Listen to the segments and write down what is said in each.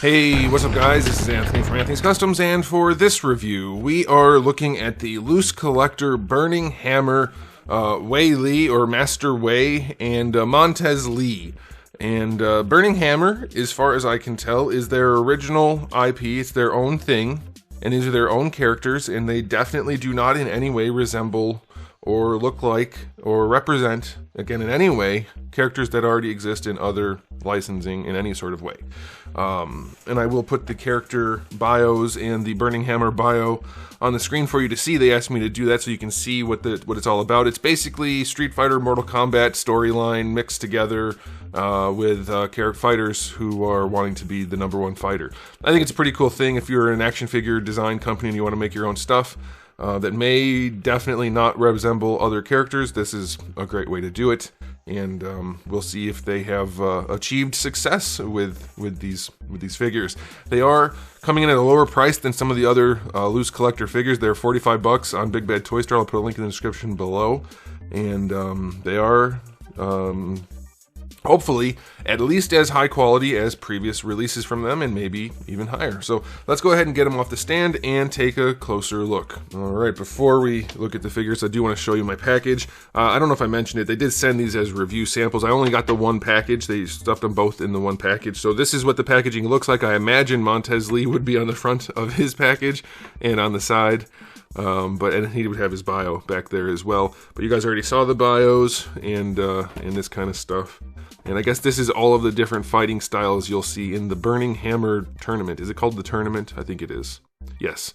Hey, what's up guys? This is Anthony from Anthony's Customs, and for this review, we are looking at the LooseCollector Burning Hammer WEI or Master WEI and MONTEZ Lee. And Burning Hammer, as far as I can tell, is their original IP. It's their own thing, and these are their own characters, and they definitely do not in any way resemble or look like or represent, again in any way, characters that already exist in other licensing in any sort of way. And I will put the character bios and the Burning Hammer bio on the screen for you to see. They asked me to do that so you can see what it's all about. It's basically Street Fighter, Mortal Kombat storyline mixed together with character fighters who are wanting to be the #1 fighter. I think it's a pretty cool thing if you're an action figure design company and you want to make your own stuff that may definitely not resemble other characters. This is a great way to do it, and we'll see if they have achieved success with these figures. They are coming in at a lower price than some of the other LooseCollector figures. They're $45 on Big Bad Toy Store. I'll put a link in the description below, and they are hopefully at least as high quality as previous releases from them, and maybe even higher. So let's go ahead and get them off the stand and take a closer look. Alright, before we look at the figures, I do want to show you my package. I don't know if I mentioned it, they did send these as review samples. I only got the one package. They stuffed them both in the one package. So this is what the packaging looks like. I imagine MONTEZ Lee would be on the front of his package and on the side. And he would have his bio back there as well. But you guys already saw the bios and this kind of stuff. And I guess this is all of the different fighting styles you'll see in the Burning Hammer tournament. Is it called the tournament? I think it is. Yes.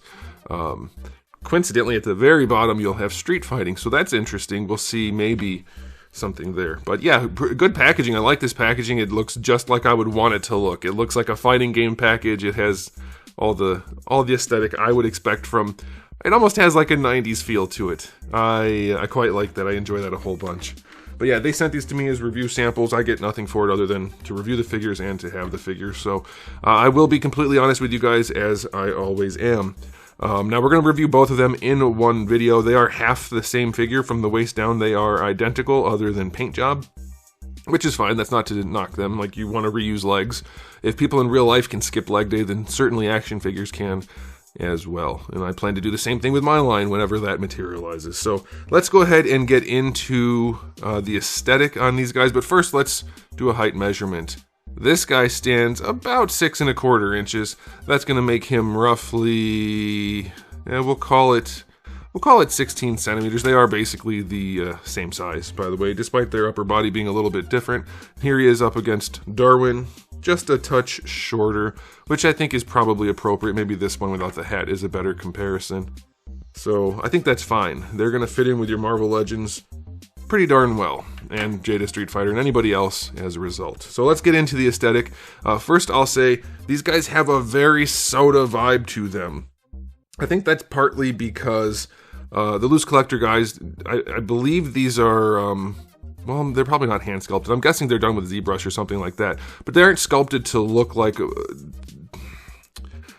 Coincidentally, at the very bottom, you'll have street fighting. So that's interesting. We'll see maybe something there. But yeah, good packaging. I like this packaging. It looks just like I would want it to look. It looks like a fighting game package. It has all the aesthetic I would expect from... It almost has like a 90s feel to it. I quite like that. I enjoy that a whole bunch. But yeah, they sent these to me as review samples. I get nothing for it other than to review the figures and to have the figures. So I will be completely honest with you guys, as I always am. Now we're going to review both of them in one video. They are half the same figure from the waist down. They are identical other than paint job, which is fine. That's not to knock them. Like, you want to reuse legs. If people in real life can skip leg day, then certainly action figures can as well. And I plan to do the same thing with my line whenever that materializes. So let's go ahead and get into the aesthetic on these guys. But first, let's do a height measurement. This guy stands about 6 1/4 inches. That's going to make him roughly, we'll call it 16 centimeters. They are basically the same size, by the way, despite their upper body being a little bit different. Here he is up against Darwin, just a touch shorter, which I think is probably appropriate. Maybe this one without the hat is a better comparison. So I think that's fine. They're going to fit in with your Marvel Legends pretty darn well, and Jada Street Fighter and anybody else as a result. So let's get into the aesthetic. First, I'll say these guys have a very soda vibe to them. I think that's partly because the LooseCollector guys, I believe these are, well, they're probably not hand sculpted. I'm guessing they're done with ZBrush or something like that. But they aren't sculpted to look like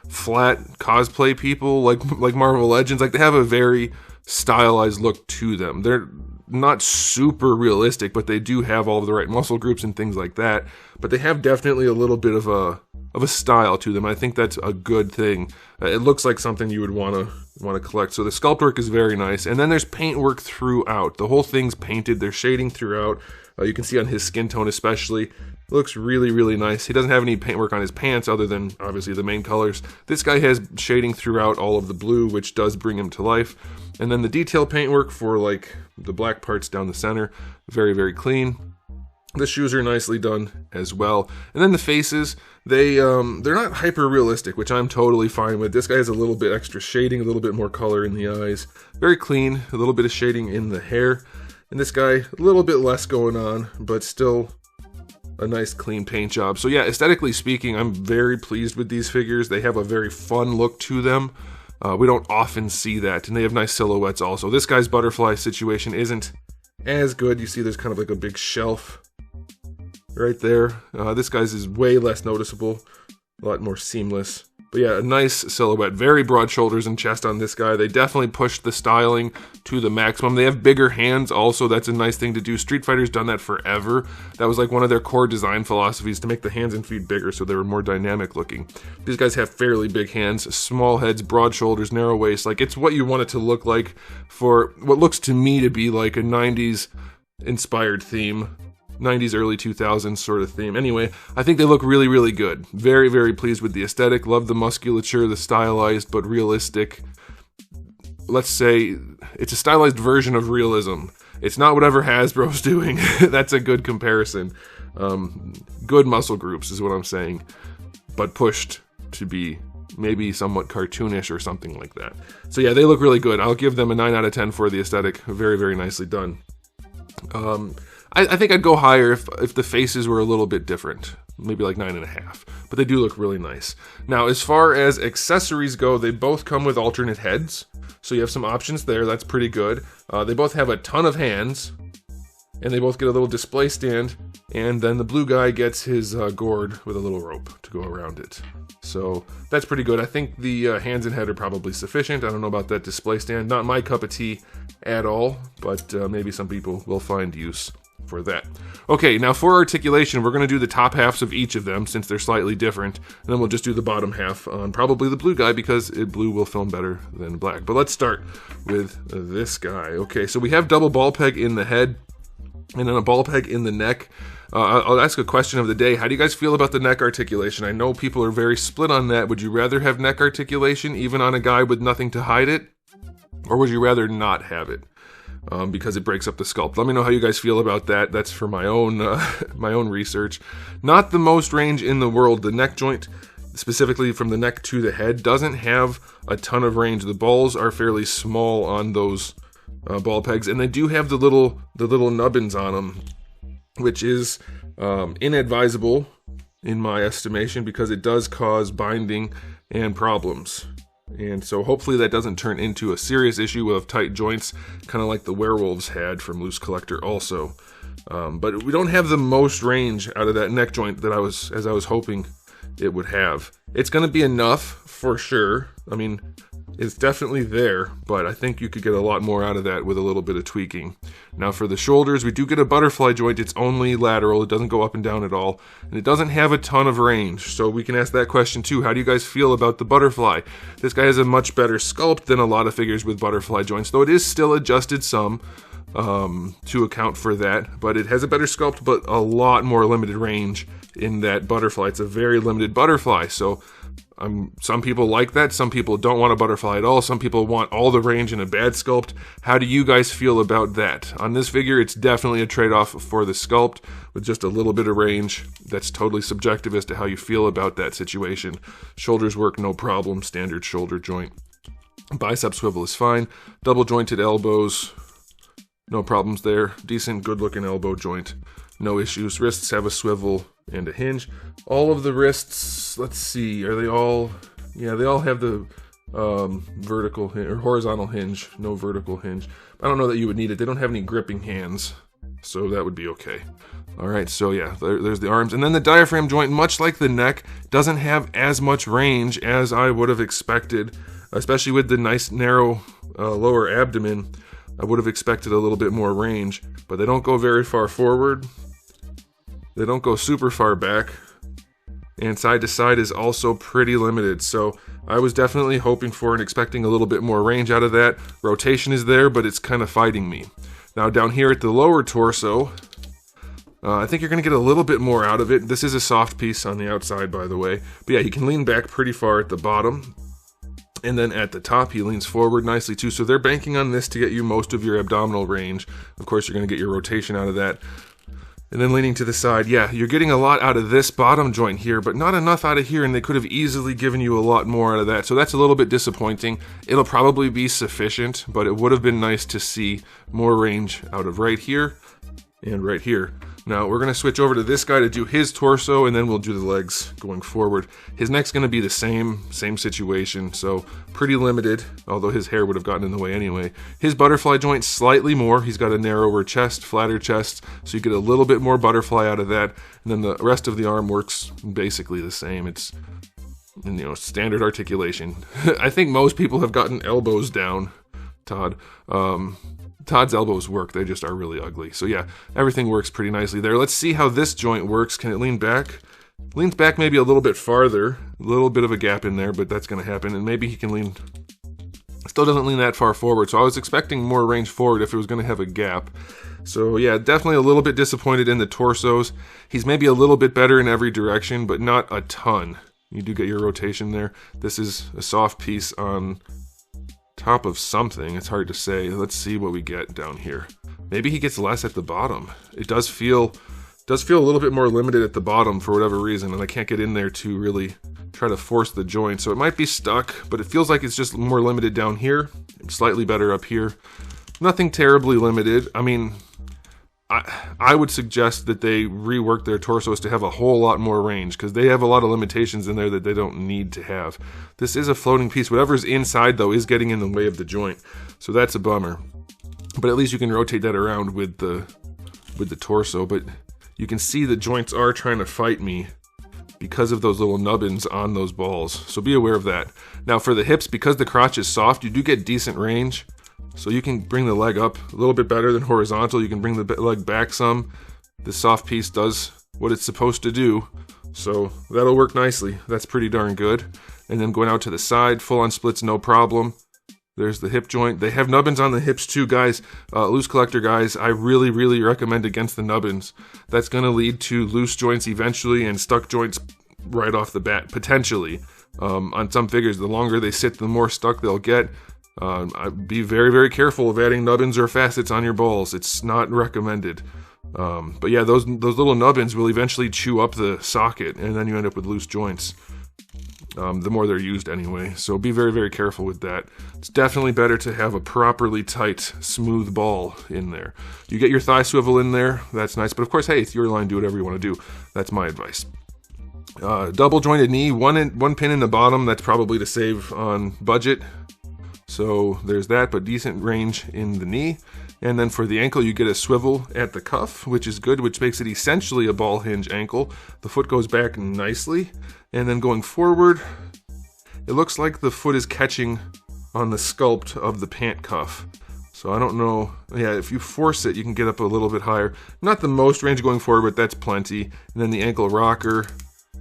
flat cosplay people like Marvel Legends. Like, they have a very stylized look to them. They're not super realistic, but they do have all of the right muscle groups and things like that. But they have definitely a little bit of a style to them. I think that's a good thing. It looks like something you would want to collect. So the sculpt work is very nice, and then there's paint work throughout. The whole thing's painted. There's shading throughout. You can see on his skin tone especially. It looks really, really nice. He doesn't have any paint work on his pants other than obviously the main colors. This guy has shading throughout all of the blue, which does bring him to life. And then the detail paint work for like the black parts down the center, very, very clean. The shoes are nicely done as well. And then the faces, they're not hyper realistic, which I'm totally fine with. This guy has a little bit extra shading, a little bit more color in the eyes. Very clean, a little bit of shading in the hair. And this guy, a little bit less going on, but still a nice clean paint job. So yeah, aesthetically speaking, I'm very pleased with these figures. They have a very fun look to them. We don't often see that, and they have nice silhouettes also. This guy's butterfly situation isn't as good. You see there's kind of like a big shelf right there. This guy's is way less noticeable, a lot more seamless. But yeah, a nice silhouette. Very broad shoulders and chest on this guy. They definitely pushed the styling to the maximum. They have bigger hands also. That's a nice thing to do. Street Fighter's done that forever. That was like one of their core design philosophies, to make the hands and feet bigger so they were more dynamic looking. These guys have fairly big hands, small heads, broad shoulders, narrow waist. Like, it's what you want it to look like for what looks to me to be like a 90s inspired theme. 90s, early 2000s sort of theme. Anyway, I think they look really, really good. Very, very pleased with the aesthetic. Love the musculature, the stylized but realistic. Let's say it's a stylized version of realism. It's not whatever Hasbro's doing. That's a good comparison. Good muscle groups is what I'm saying, but pushed to be maybe somewhat cartoonish or something like that. So yeah, they look really good. I'll give them a 9 out of 10 for the aesthetic. Very, very nicely done. I think I'd go higher if the faces were a little bit different, maybe like 9.5, but they do look really nice. Now, as far as accessories go, they both come with alternate heads, so you have some options there. That's pretty good. They both have a ton of hands, and they both get a little display stand, and then the blue guy gets his gourd with a little rope to go around it. So that's pretty good. I think the hands and head are probably sufficient. I don't know about that display stand. Not my cup of tea at all, but maybe some people will find use for that. Okay, now for articulation, we're going to do the top halves of each of them since they're slightly different, and then we'll just do the bottom half on probably the blue guy because blue will film better than black. But let's start with this guy. Okay, so we have double ball peg in the head and then a ball peg in the neck. I'll ask a question of the day. How do you guys feel about the neck articulation? I know people are very split on that. Would you rather have neck articulation even on a guy with nothing to hide it? Or would you rather not have it? Because it breaks up the sculpt. Let me know how you guys feel about that. That's for my own my own research. Not the most range in the world. The neck joint, specifically from the neck to the head, doesn't have a ton of range. The balls are fairly small on those ball pegs, and they do have the little nubbins on them, which is inadvisable in my estimation because it does cause binding and problems. And so hopefully that doesn't turn into a serious issue of tight joints, kind of like the werewolves had from LooseCollector also. But we don't have the most range out of that neck joint that I was hoping it would have. It's going to be enough for sure. I mean, it's definitely there, but I think you could get a lot more out of that with a little bit of tweaking. Now for the shoulders, we do get a butterfly joint. It's only lateral. It doesn't go up and down at all. And it doesn't have a ton of range. So we can ask that question too. How do you guys feel about the butterfly? This guy has a much better sculpt than a lot of figures with butterfly joints, though it is still adjusted some to account for that. But it has a better sculpt, but a lot more limited range in that butterfly. It's a very limited butterfly. So some people like that. Some people don't want a butterfly at all. Some people want all the range in a bad sculpt. How do you guys feel about that? On this figure, it's definitely a trade-off for the sculpt with just a little bit of range. That's totally subjective as to how you feel about that situation. Shoulders work no problem. Standard shoulder joint. Bicep swivel is fine. Double jointed elbows, no problems there. Decent, good-looking elbow joint. No issues. Wrists have a swivel and a hinge. All of the wrists, let's see, are they all, yeah, they all have the vertical or horizontal hinge, no vertical hinge. I don't know that you would need it. They don't have any gripping hands, so that would be okay. All right, so yeah, there's the arms. And then the diaphragm joint, much like the neck, doesn't have as much range as I would have expected, especially with the nice narrow lower abdomen. I would have expected a little bit more range, but they don't go very far forward. They don't go super far back, and side to side is also pretty limited. So I was definitely hoping for and expecting a little bit more range out of that. Rotation is there, but it's kind of fighting me. Now down here at the lower torso, I think you're going to get a little bit more out of it. This is a soft piece on the outside, by the way. But yeah, he can lean back pretty far at the bottom. And then at the top, he leans forward nicely too. So they're banking on this to get you most of your abdominal range. Of course, you're going to get your rotation out of that. And then leaning to the side, yeah, you're getting a lot out of this bottom joint here, but not enough out of here, and they could have easily given you a lot more out of that. So that's a little bit disappointing. It'll probably be sufficient, but it would have been nice to see more range out of right here and right here. Now, we're going to switch over to this guy to do his torso, and then we'll do the legs going forward. His neck's going to be the same situation, so pretty limited, although his hair would have gotten in the way anyway. His butterfly joint, slightly more. He's got a narrower chest, flatter chest, so you get a little bit more butterfly out of that, and then the rest of the arm works basically the same. It's And, you know, standard articulation. I think most people have gotten elbows down, Todd. Todd's elbows work, they just are really ugly. So yeah, everything works pretty nicely there. Let's see how this joint works. Can it lean back? Leans back maybe a little bit farther. A little bit of a gap in there, but that's going to happen. And maybe he can lean... Still doesn't lean that far forward, so I was expecting more range forward if it was going to have a gap. So yeah, definitely a little bit disappointed in the torsos. He's maybe a little bit better in every direction, but not a ton. You do get your rotation there. This is a soft piece on top of something. It's hard to say. Let's see what we get down here. Maybe he gets less at the bottom. It does feel a little bit more limited at the bottom for whatever reason, and I can't get in there to really try to force the joint, so it might be stuck, but it feels like it's just more limited down here, slightly better up here. Nothing terribly limited. I mean, I would suggest that they rework their torsos to have a whole lot more range, because they have a lot of limitations in there that they don't need to have. This is a floating piece. Whatever's inside, though, is getting in the way of the joint, so that's a bummer. But at least you can rotate that around with the torso, but you can see the joints are trying to fight me because of those little nubbins on those balls, so be aware of that. Now for the hips, because the crotch is soft, you do get decent range, so you can bring the leg up a little bit better than horizontal. You can bring the leg back some. This soft piece does what it's supposed to do, so that'll work nicely. That's pretty darn good. And then going out to the side, full on splits, no problem. There's the hip joint. They have nubbins on the hips too, guys. LooseCollector guys, I really, really recommend against the nubbins. That's going to lead to loose joints eventually and stuck joints right off the bat, potentially. On some figures, the longer they sit, the more stuck they'll get. Be very, very careful of adding nubbins or facets on your balls. It's not recommended. But yeah, those little nubbins will eventually chew up the socket, and then you end up with loose joints. The more they're used anyway, so be very, very careful with that. It's definitely better to have a properly tight, smooth ball in there. You get your thigh swivel in there, that's nice, but of course, hey, it's your line, do whatever you want to do. That's my advice. Double jointed knee, one pin in the bottom, that's probably to save on budget. So there's that, but decent range in the knee. And then for the ankle, you get a swivel at the cuff, which is good, which makes it essentially a ball hinge ankle. The foot goes back nicely. And then going forward, it looks like the foot is catching on the sculpt of the pant cuff. So I don't know. Yeah, if you force it, you can get up a little bit higher. Not the most range going forward, but that's plenty. And then the ankle rocker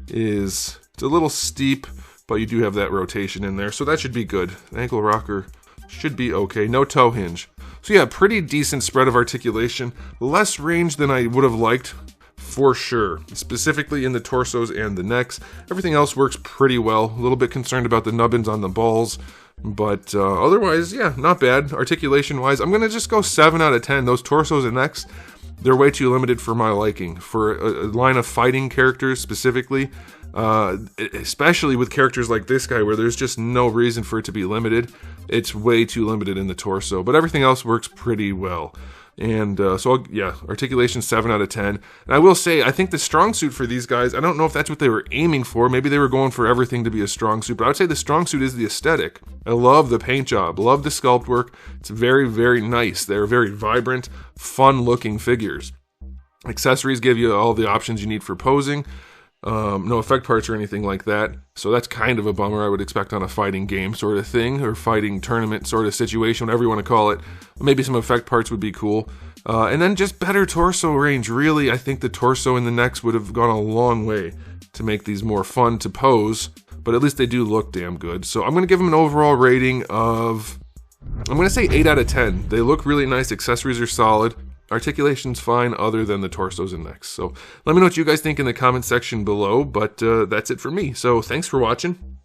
it's a little steep, but you do have that rotation in there, so that should be good. The ankle rocker should be okay. No toe hinge. So yeah, pretty decent spread of articulation. Less range than I would have liked, for sure. Specifically in the torsos and the necks. Everything else works pretty well. A little bit concerned about the nubbins on the balls, but otherwise, yeah, not bad. Articulation-wise, I'm going to just go 7 out of 10. Those torsos and necks, they're way too limited for my liking. For a line of fighting characters specifically, especially with characters like this guy where there's just no reason for it to be limited, it's way too limited in the torso. But everything else works pretty well. And yeah, articulation 7 out of 10. And I will say, I think the strong suit for these guys, I don't know if that's what they were aiming for. Maybe they were going for everything to be a strong suit, but I would say the strong suit is the aesthetic. I love the paint job, love the sculpt work. It's very, very nice. They're very vibrant, fun looking figures. Accessories give you all the options you need for posing. No effect parts or anything like that, so that's kind of a bummer. I would expect on a fighting game sort of thing, or fighting tournament sort of situation, whatever you want to call it. Maybe some effect parts would be cool. And then just better torso range. Really, I think the torso and the necks would have gone a long way to make these more fun to pose, but at least they do look damn good. So I'm going to give them an overall rating of, I'm going to say 8 out of 10. They look really nice, accessories are solid. Articulation's fine other than the torsos and necks. So let me know what you guys think in the comment section below, but that's it for me. So thanks for watching.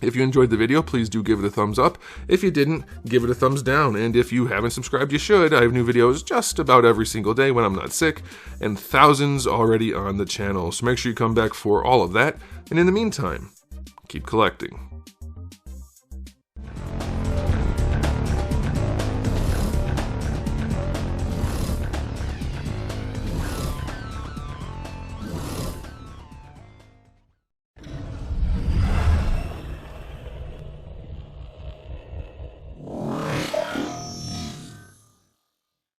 If you enjoyed the video, please do give it a thumbs up. If you didn't, give it a thumbs down. And if you haven't subscribed, you should. I have new videos just about every single day when I'm not sick, and thousands already on the channel. So make sure you come back for all of that. And in the meantime, keep collecting.